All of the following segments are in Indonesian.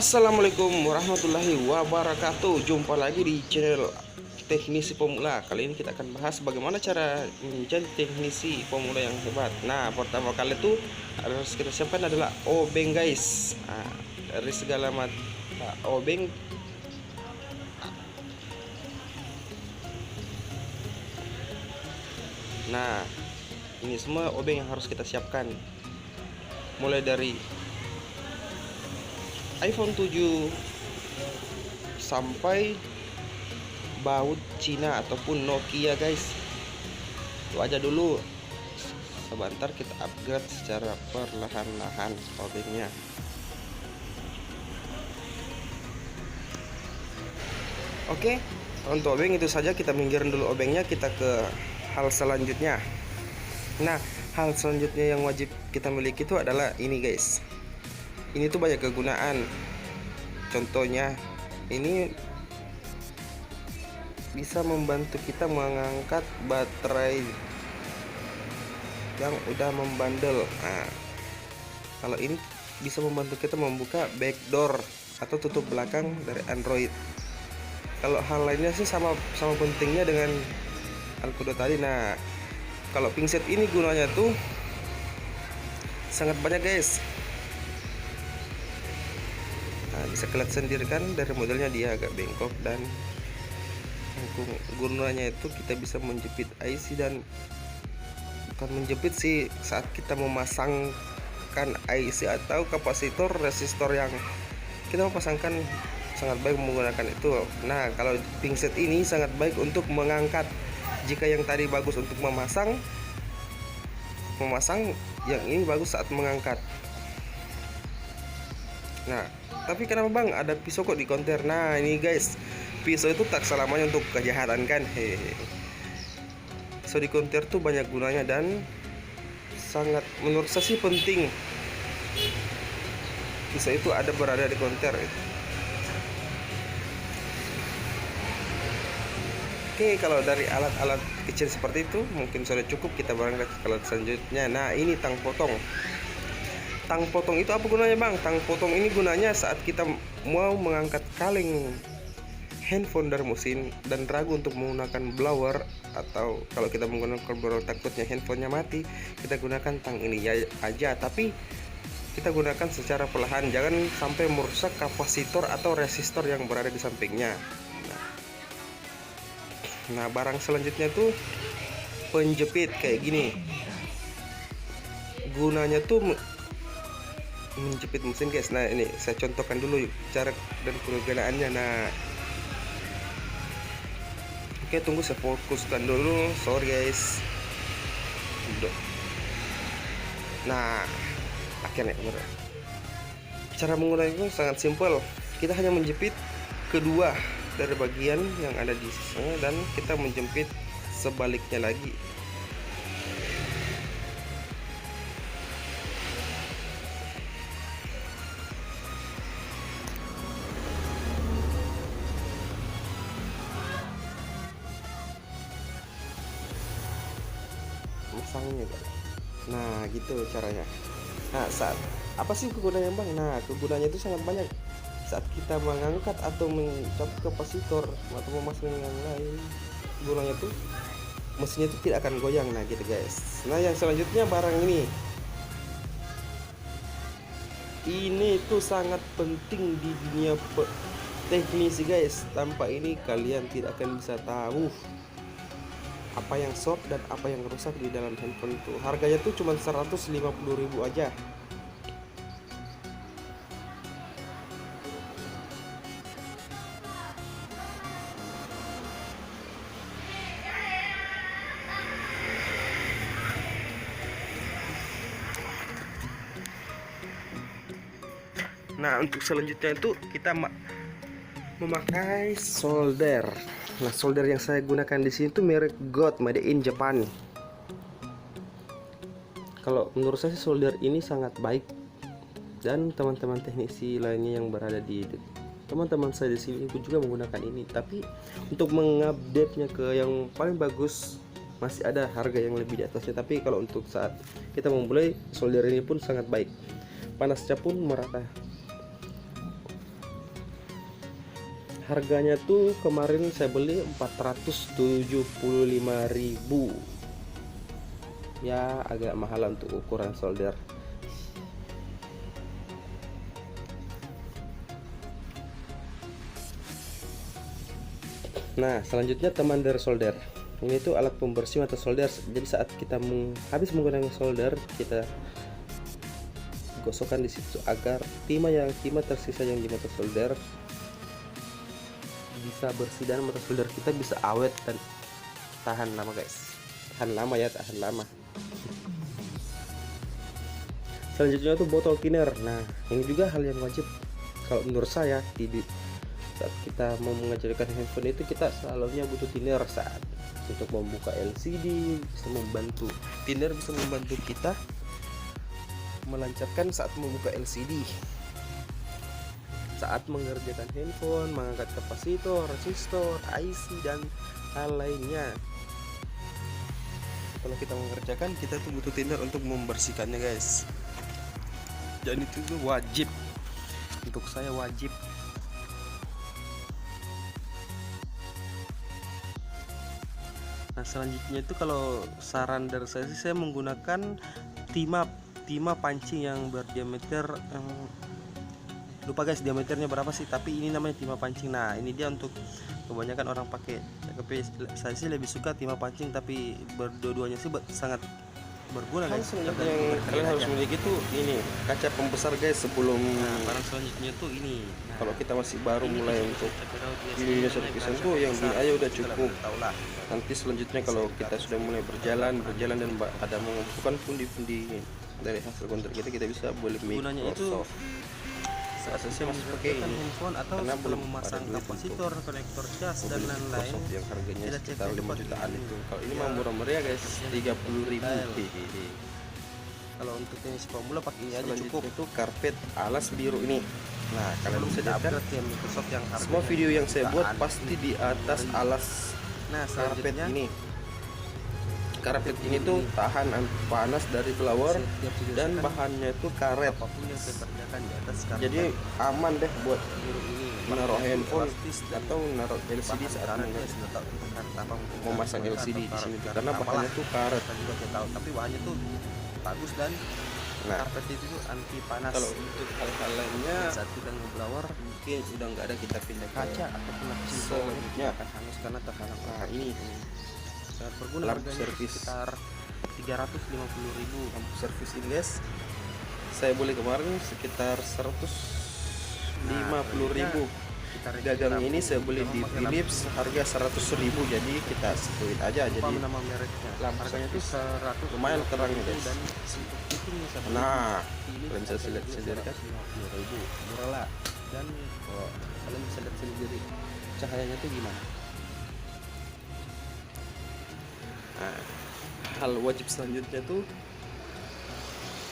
Assalamualaikum warahmatullahi wabarakatuh. Jumpa lagi di channel Teknisi Pemula. Kali ini kita akan bahas bagaimana cara menjadi teknisi pemula yang hebat. Nah, pertama kali itu harus kita siapkan adalah obeng, guys. Nah, dari segala mata obeng. Nah, ini semua obeng yang harus kita siapkan. Mulai dari iPhone 7 sampai baut Cina ataupun Nokia, guys. Itu aja dulu. Sebentar kita upgrade secara perlahan-lahan obengnya. Oke, untuk obeng itu saja. Kita minggirin dulu obengnya, kita ke hal selanjutnya. Nah, hal selanjutnya yang wajib kita miliki itu adalah ini, guys. Ini tuh banyak kegunaan. Contohnya, ini bisa membantu kita mengangkat baterai yang udah membandel. Nah, kalau ini bisa membantu kita membuka backdoor atau tutup belakang dari Android. Kalau hal lainnya sih sama pentingnya dengan Alkudo tadi. Nah, kalau pingset ini gunanya tuh sangat banyak, guys. Nah, bisa kalian sendiri kan dari modelnya, dia agak bengkok dan gunanya itu kita bisa menjepit IC, dan bukan menjepit sih, saat kita memasangkan IC atau kapasitor resistor yang kita mau pasangkan, sangat baik menggunakan itu. Nah, kalau pingset ini sangat baik untuk mengangkat. Jika yang tadi bagus untuk memasang, yang ini bagus saat mengangkat. Nah, tapi kenapa bang ada pisau kok di konter? Nah, ini guys, pisau itu tak selamanya untuk kejahatan kan. Hehe. Pisau di konter tuh banyak gunanya dan sangat, menurut saya sih penting. Pisau itu berada di konter. Oke, kalau dari alat-alat kecil seperti itu mungkin sudah cukup. Kita berangkat ke alat selanjutnya. Nah, ini tang potong. Tang potong itu apa gunanya bang? Tang potong ini gunanya saat kita mau mengangkat kaleng handphone dari mesin dan ragu untuk menggunakan blower, atau kalau kita menggunakan blower takutnya handphonenya mati, kita gunakan tang ini aja. Tapi kita gunakan secara perlahan, jangan sampai merusak kapasitor atau resistor yang berada di sampingnya. Nah, barang selanjutnya tuh penjepit kayak gini. Gunanya tuh menjepit mesin, guys. Nah, ini saya contohkan dulu cara dan kegunaannya. Nah, oke, tunggu saya fokuskan dulu, sorry guys. Nah, akhirnya cara menggunakannya itu sangat simpel. Kita hanya menjepit kedua dari bagian yang ada di sana, dan kita menjepit sebaliknya lagi. Masangnya, nah gitu caranya. Nah, saat apa sih kegunaannya bang? Nah, kegunaannya itu sangat banyak. Saat kita mengangkat atau mencopot kapasitor atau memasang yang lain, gunanya tuh mesinnya itu tidak akan goyang. Nah gitu, guys. Nah, yang selanjutnya barang ini tuh sangat penting di dunia teknisi, guys. Tanpa ini kalian tidak akan bisa tahu apa yang short dan apa yang rusak di dalam handphone itu. Harganya tuh cuma 150.000 aja. Nah, untuk selanjutnya itu kita memakai solder. Nah, solder yang saya gunakan di sini tuh merek God, made in Japan. Kalau menurut saya solder ini sangat baik, dan teman-teman teknisi lainnya yang berada di teman-teman saya di sini juga menggunakan ini. Tapi untuk mengupdate-nya ke yang paling bagus masih ada harga yang lebih di atasnya. Tapi kalau untuk saat kita memulai, solder ini pun sangat baik. Panasnya pun merata. harganya tuh kemarin saya beli 475.000. Ya agak mahal untuk ukuran solder. Nah, selanjutnya teman dari solder. Ini tuh alat pembersih mata solder. Jadi saat kita habis menggunakan solder, kita gosokkan di situ agar timah tersisa yang di mata solder bisa bersih dan mata solder kita bisa awet dan tahan lama, guys. Tahan lama ya, tahan lama. Selanjutnya tuh botol thinner. Nah, ini juga hal yang wajib kalau menurut saya. Saat kita mau mengajarkan handphone itu kita selalunya butuh thinner saat untuk membuka LCD. Bisa membantu thinner, bisa membantu kita melancarkan saat membuka LCD, saat mengerjakan handphone, mengangkat kapasitor, resistor, IC dan hal lainnya. Kalau kita mengerjakan, kita tuh butuh thinner untuk membersihkannya, guys. Dan itu tuh wajib, untuk saya wajib. Nah, selanjutnya itu kalau saran dari saya sih, saya menggunakan timah pancing yang berdiameter lupa guys diameternya berapa sih, tapi ini namanya timah pancing. Nah, ini dia untuk kebanyakan orang pakai, tapi saya sih lebih suka timah pancing, tapi berdua-duanya sih sangat berguna guys. Yang kalian harus memiliki tuh ini kaca pembesar guys sebelum. Nah, barang selanjutnya tuh ini. Nah, kalau kita masih baru mulai untuk video sertifikat tuh yang ini aja udah cukup. Nanti selanjutnya kalau kita sudah mulai berjalan dan ada mengumpulkan pundi-pundi dari hasil kontrak kita bisa boleh Microsoft. Saya masih pakai ini handphone atau karena belum memasang kapasitor, konektor cas dan lain-lain yang harganya sekitar 5 jutaan itu. Kalau ini mah murah meriah guys, 30.000. Kalau untuk jenis pemula pakai ini aja cukup. Itu karpet alas biru ini. Nah, kalian bisa lihat Microsoft yang semua video yang saya buat pasti di atas alas karpet ini. Karpet ini tuh tahan panas dari blower dan bahannya itu karet. Jadi aman deh buat menaruh handphone atau menaruh LCD saat memasang LCD di sini karena bahannya tuh karet. Tapi bahannya tuh bagus dan karpet itu tuh anti panas. Kalau untuk hal-hal lainnya saat kita ngeblower mungkin udah nggak ada, kita pindah kaca ataupun selanjutnya akan hangus karena terhalang. Nah, ini sangat berguna, harganya servis sekitar 350.000. Lampu servis ini guys, saya beli kemarin sekitar 150.000. Gagang ini saya beli di Philips harga 100.000, jadi kita sebut aja jadi lampu harganya itu 100, lumayan terang guys. Nah, kalian bisa lihat sendiri kan 50.000 murah lah, dan kalian bisa lihat sendiri cahayanya tuh gimana. Nah, hal wajib selanjutnya tuh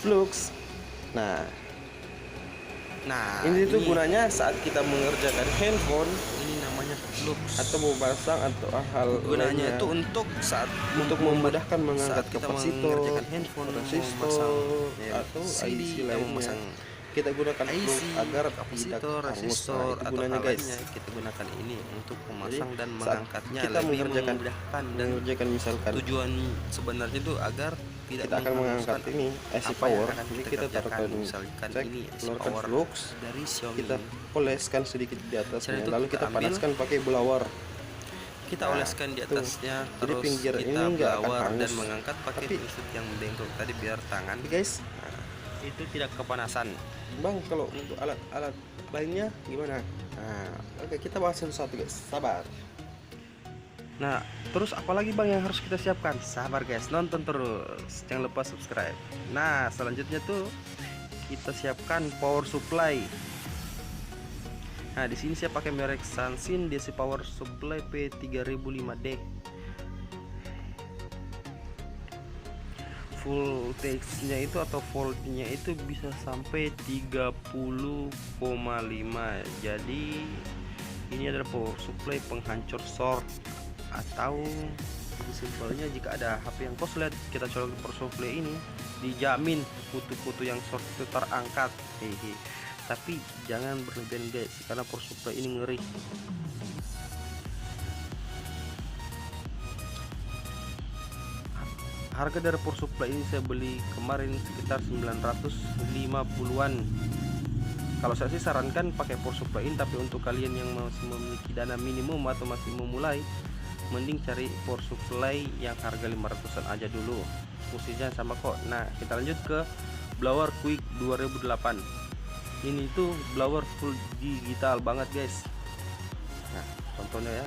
flux. Nah, ini tuh gunanya saat kita mengerjakan handphone, ini namanya flux, atau mau pasang atau hal gunanya itu untuk saat untuk memudahkan mengangkat kapasitor, handphone, resistor atau IC lainnya. Kita gunakan flux agar kapasitor, resistor atau gunanya guys. Kita gunakan ini untuk memasang dan mengangkatnya. Kita mengerjakan dan misalkan tujuan sebenarnya itu agar kita akan mengangkat ini IC power. Jadi kita taruhkan misalkan ini keluarkan flux dari Xiaomi, kita oleskan sedikit di atasnya, lalu kita panaskan pakai blower. Kita oleskan di atasnya, terus pinggir kita blower dan mengangkat pakai prinsip yang bengkok tadi biar tangan guys itu tidak kepanasan. Bang, kalau untuk alat-alat lainnya gimana? Nah, oke, kita bahas satu-satu guys, sabar. Nah, terus apalagi bang yang harus kita siapkan? Sabar guys, nonton terus, jangan lupa subscribe. Nah, selanjutnya tuh kita siapkan power supply. Nah, di sini saya pakai merek Sansin DC Power Supply P3005D. Voltage-nya itu atau voltnya itu bisa sampai 30,5. Jadi ini adalah power supply penghancur short, atau simpelnya jika ada HP yang koslet kita colok power supply ini dijamin kutu-kutu yang short itu terangkat. Tapi jangan berlebihan guys, karena power supply ini ngeri. Harga dari power supply ini saya beli kemarin sekitar 950-an. Kalau saya sih sarankan pakai power supply ini, tapi untuk kalian yang masih memiliki dana minimum atau masih memulai, mending cari power supply yang harga 500-an aja dulu. Fungsinya sama kok. Nah, kita lanjut ke blower Quick 2008. Ini tuh blower full digital banget guys. Nah, contohnya ya.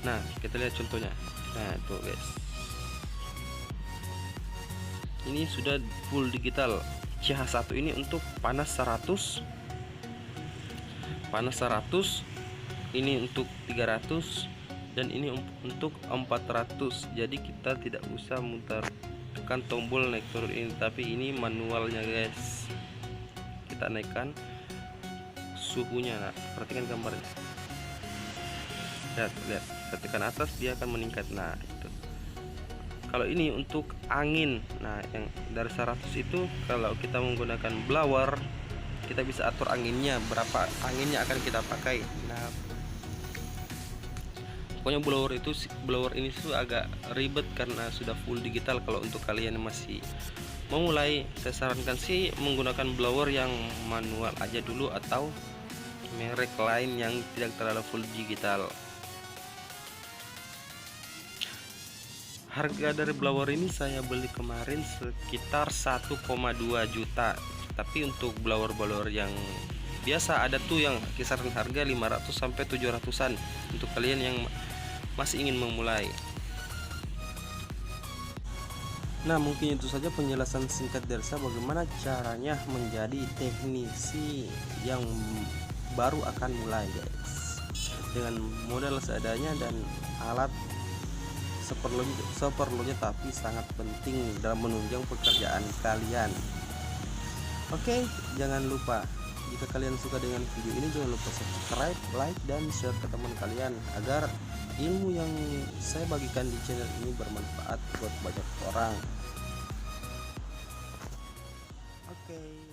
Nah, kita lihat contohnya. Nah, tuh guys. Ini sudah full digital. CH1 ini untuk panas 100, ini untuk 300, dan ini untuk 400. Jadi kita tidak usah mutar tekan tombol naik turun ini, tapi ini manualnya guys. Kita naikkan suhunya. Nah, perhatikan gambarnya. Lihat, kita tekan atas dia akan meningkat. Nah, itu. Kalau ini untuk angin, nah yang dari 100 itu kalau kita menggunakan blower, kita bisa atur anginnya, berapa anginnya akan kita pakai. Nah, pokoknya blower ini tuh agak ribet karena sudah full digital. Kalau untuk kalian yang masih memulai, saya sarankan sih menggunakan blower yang manual aja dulu, atau merek lain yang tidak terlalu full digital. Harga dari blower ini saya beli kemarin sekitar 1,2 juta. Tapi untuk blower yang biasa ada tuh yang kisaran harga 500 sampai 700-an untuk kalian yang masih ingin memulai. Nah, mungkin itu saja penjelasan singkat dari saya bagaimana caranya menjadi teknisi yang baru akan mulai guys, dengan modal seadanya dan alat seperlunya, tapi sangat penting dalam menunjang pekerjaan kalian. Oke, jangan lupa jika kalian suka dengan video ini, jangan lupa subscribe, like, dan share ke teman kalian agar ilmu yang saya bagikan di channel ini bermanfaat buat banyak orang. Oke.